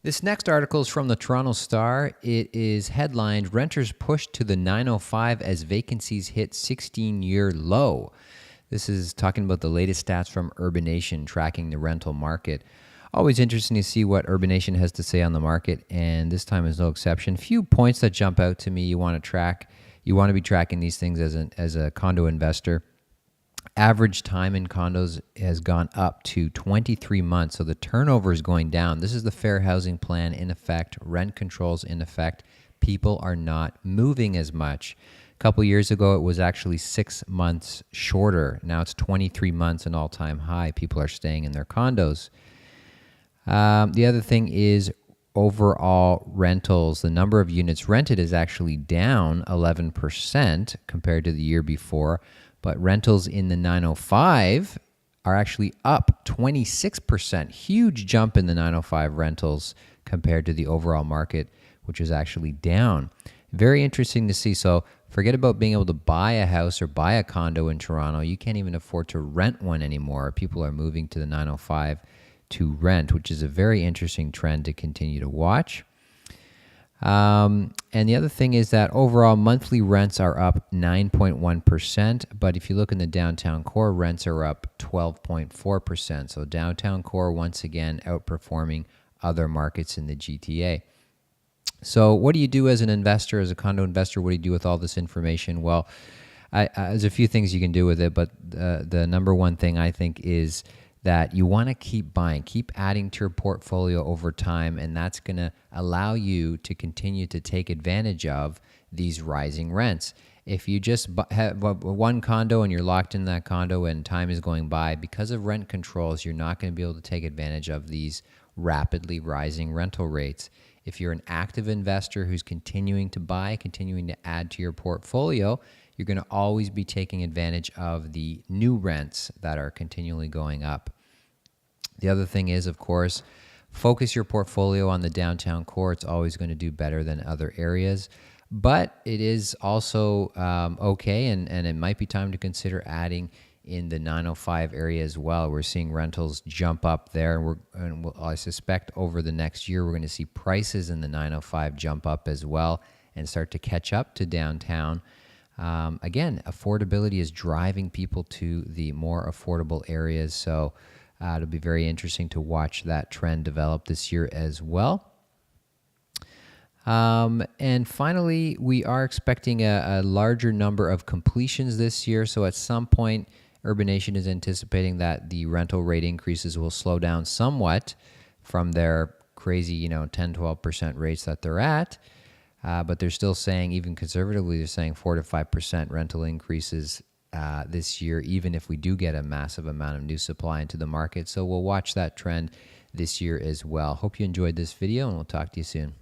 This next article is from the Toronto Star. It is headlined, Renters Pushed to the 905 as Vacancies Hit 16-Year Low. This is talking about the latest stats from Urbanation tracking the rental market. Always interesting to see what Urbanation has to say on the market, and this time is no exception. Few points that jump out to me you want to track. You want to be tracking these things as a condo investor. Average time in condos has gone up to 23 months, so the turnover is going down. This is the Fair Housing Plan in effect, rent controls in effect. People are not moving as much. A couple years ago, it was actually 6 months shorter. Now it's 23 months, an all-time high. People are staying in their condos. The other thing is overall rentals. The number of units rented is actually down 11% compared to the year before. But rentals in the 905 are actually up 26%. Huge jump in the 905 rentals compared to the overall market, which is actually down. Very interesting to see. So forget about being able to buy a house or buy a condo in Toronto. You can't even afford to rent one anymore. People are moving to the 905 to rent, which is a very interesting trend to continue to watch. And the other thing is that overall monthly rents are up 9.1%, but if you look in the downtown core, rents are up 12.4%. So downtown core, once again, outperforming other markets in the GTA. So what do you do as an investor, as a condo investor? What do you do with all this information? Well, there's a few things you can do with it, but the number one thing I think is that you want to keep buying, keep adding to your portfolio over time, and that's going to allow you to continue to take advantage of these rising rents. If you just have one condo and you're locked in that condo and time is going by, because of rent controls, you're not going to be able to take advantage of these rapidly rising rental rates. If you're an active investor who's continuing to buy, continuing to add to your portfolio, you're going to always be taking advantage of the new rents that are continually going up. The other thing is, of course, focus your portfolio on the downtown core. It's always going to do better than other areas. But it is also okay, and it might be time to consider adding in the 905 area as well. We're seeing rentals jump up there. I suspect over the next year, we're going to see prices in the 905 jump up as well and start to catch up to downtown. Again, affordability is driving people to the more affordable areas, so it'll be very interesting to watch that trend develop this year as well. And finally, we are expecting a larger number of completions this year, so at some point, Urbanation is anticipating that the rental rate increases will slow down somewhat from their crazy, 10-12% rates that they're at. But they're still saying, even conservatively, they're saying 4 to 5% rental increases this year, even if we do get a massive amount of new supply into the market. So we'll watch that trend this year as well. Hope you enjoyed this video, and we'll talk to you soon.